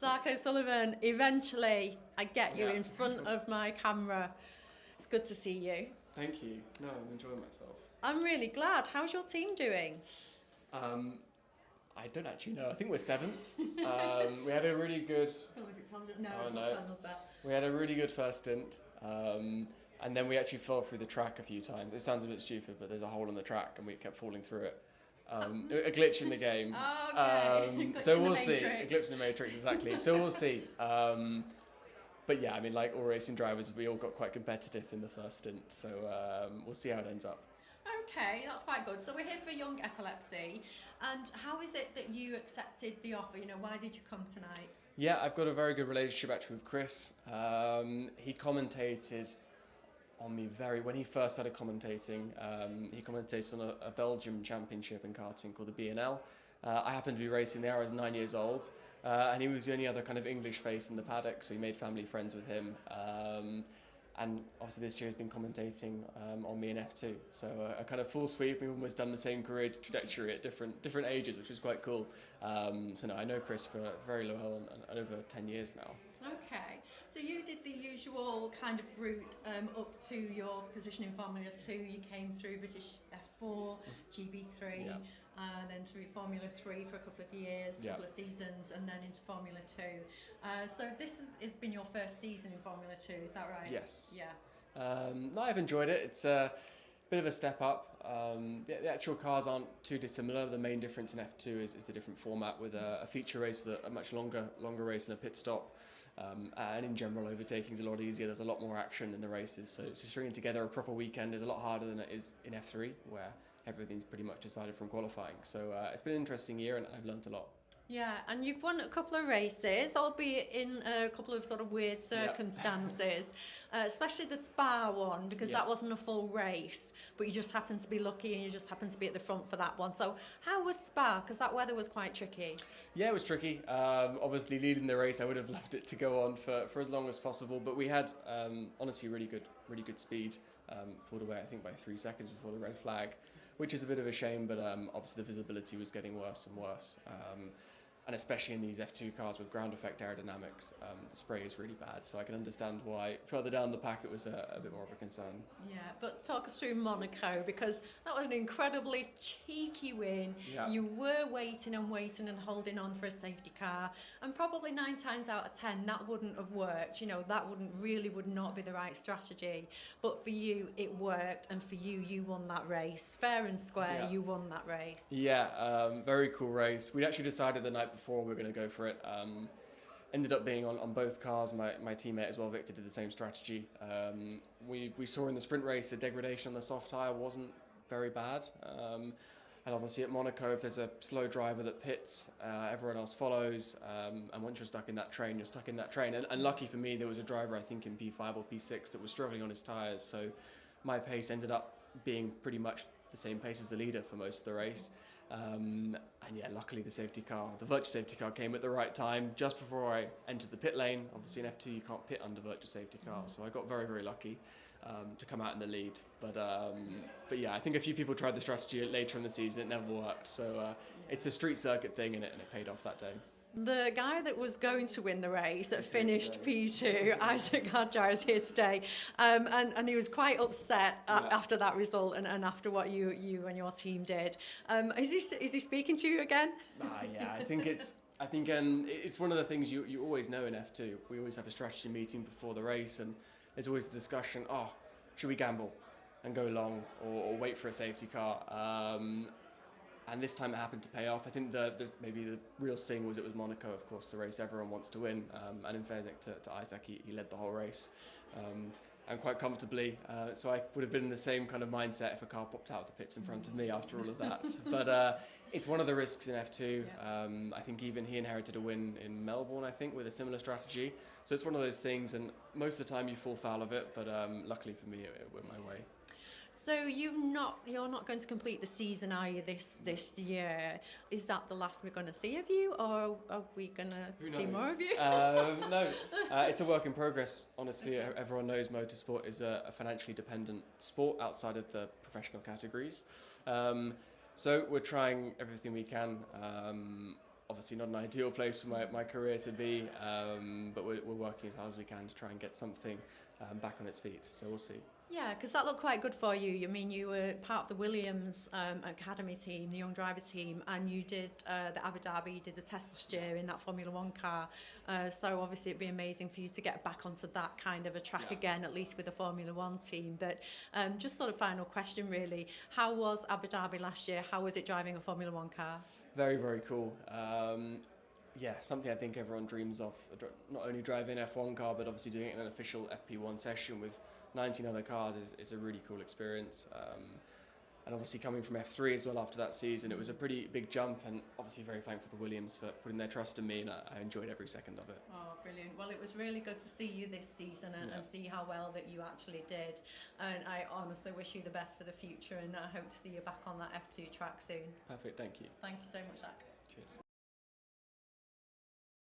Zak O'Sullivan, eventually I get you Yeah. in front of my camera. It's good to see you. Thank you. No, I'm enjoying myself. I'm really glad. How's your team doing? Um, I don't actually know. I think we're seventh. We had a really good. No, it's it's no. not telling us that. We had a really good first stint, and then we actually fell through the track a few times. It sounds a bit stupid, but there's a hole in the track, and we kept falling through it. A glitch in the game. Oh, okay. So Glitch in the we'll see. A matrix. glitch in the matrix, exactly. So we'll see. But yeah, I mean, like all racing drivers, we all got quite competitive in the first stint. So we'll see how it ends up. Okay, that's quite good. So we're here for Young Epilepsy. And how is it that you accepted the offer? You know, why did you come tonight? Yeah, I've got a very good relationship actually with Chris. He commentated on me when he first started commentating. He commentated on a Belgium championship in karting called the BNL. I happened to be racing there. I was 9 years old, and he was the only other kind of English face in the paddock, so he made family friends with him. And obviously this year he's been commentating on me in F2. So a kind of full sweep. We've almost done the same career trajectory at different ages, which was quite cool. So no, I know Chris for very well and over 10 years now. Okay, so you did the usual kind of route up to your position in Formula 2. You came through British F4, GB3, Yeah. then through Formula 3 for a couple of years, Yeah. couple of seasons, and then into Formula 2. So this has been your first season in Formula 2, is that right? Yes. Yeah. No, I've enjoyed it. It's a bit of a step up. The actual cars aren't too dissimilar. The main difference in F2 is the different format with a feature race with a much longer race and a pit stop. And in general, overtaking is a lot easier. There's a lot more action in the races. So stringing together a proper weekend is a lot harder than it is in F3, where everything's pretty much decided from qualifying. So it's been an interesting year, and I've learnt a lot. Yeah, and you've won a couple of races, albeit in a couple of sort of weird circumstances, especially the Spa one, because that wasn't a full race, but you just happened to be lucky and you just happened to be at the front for that one. So how was Spa? Because that weather was quite tricky. Yeah, it was tricky. Obviously, leading the race, I would have loved it to go on for as long as possible, but we had honestly really good speed. Pulled away, I think, by 3 seconds before the red flag, which is a bit of a shame, but obviously the visibility was getting worse and worse. And especially in these F2 cars with ground effect aerodynamics, the spray is really bad. So I can understand why further down the pack it was a bit more of a concern. Yeah, but talk us through Monaco, because that was an incredibly cheeky win. Yeah. You were waiting and holding on for a safety car, and probably 9 times out of 10 that wouldn't have worked. You know, that would not be the right strategy. But for you, it worked, and for you, you won that race. Fair and square, you won that race. Yeah, very cool race. We'd actually decided the night before we were going to go for it. Ended up being on both cars. My teammate as well, Victor, did the same strategy. We saw in the sprint race the degradation on the soft tyre wasn't very bad. And obviously at Monaco, if there's a slow driver that pits, everyone else follows. And once you're stuck in that train, you're stuck in that train. And lucky for me, there was a driver, I think in P5 or P6, that was struggling on his tyres. So my pace ended up being pretty much the same pace as the leader for most of the race. And yeah, luckily the virtual safety car came at the right time, just before I entered the pit lane. Obviously in F2 you can't pit under virtual safety cars, so I got very, very lucky to come out in the lead. But yeah, I think a few people tried the strategy later in the season, it never worked. So it's a street circuit thing, and it paid off that day. The guy that was going to win the race that finished P2, Isaac Hadjar, is here today, and he was quite upset after that result and after what you and your team did. Is he speaking to you again? Yeah, I think it's one of the things you always know in F2. We always have a strategy meeting before the race, and there's always a discussion. Oh, should we gamble and go long or wait for a safety car? And this time it happened to pay off. I think maybe the real sting was it was Monaco, of course, the race everyone wants to win. And in fairness to Isaac, he led the whole race and quite comfortably. So I would have been in the same kind of mindset if a car popped out of the pits in front of me after all of that. But it's one of the risks in F2. I think even he inherited a win in Melbourne, I think, with a similar strategy. So it's one of those things, and most of the time you fall foul of it, but luckily for me, it went my way. So you're not going to complete the season, are you, this year? Is that the last we're going to see of you, or are we going to see more of you? No, it's a work in progress. Honestly, everyone knows motorsport is a financially dependent sport outside of the professional categories. So we're trying everything we can. obviously not an ideal place for my career to be, but we're working as hard as we can to try and get something back on its feet. So we'll see. Yeah, because that looked quite good for you. I mean, you were part of the Williams Academy team, the young driver team, and you did the Abu Dhabi, you did the test last year in that Formula One car. So obviously it'd be amazing for you to get back onto that kind of a track again, at least with the Formula One team. But just sort of final question really, how was Abu Dhabi last year? How was it driving a Formula One car? Very, very cool. Yeah, something I think everyone dreams of, not only driving an F1 car, but obviously doing it in an official FP1 session with 19 other cars is a really cool experience. And obviously coming from F3 as well after that season, it was a pretty big jump, and obviously very thankful to Williams for putting their trust in me, and I enjoyed every second of it. Oh, brilliant. Well, it was really good to see you this season and see how well that you actually did. And I honestly wish you the best for the future, and I hope to see you back on that F2 track soon. Perfect, thank you. Thank you so much, Zak.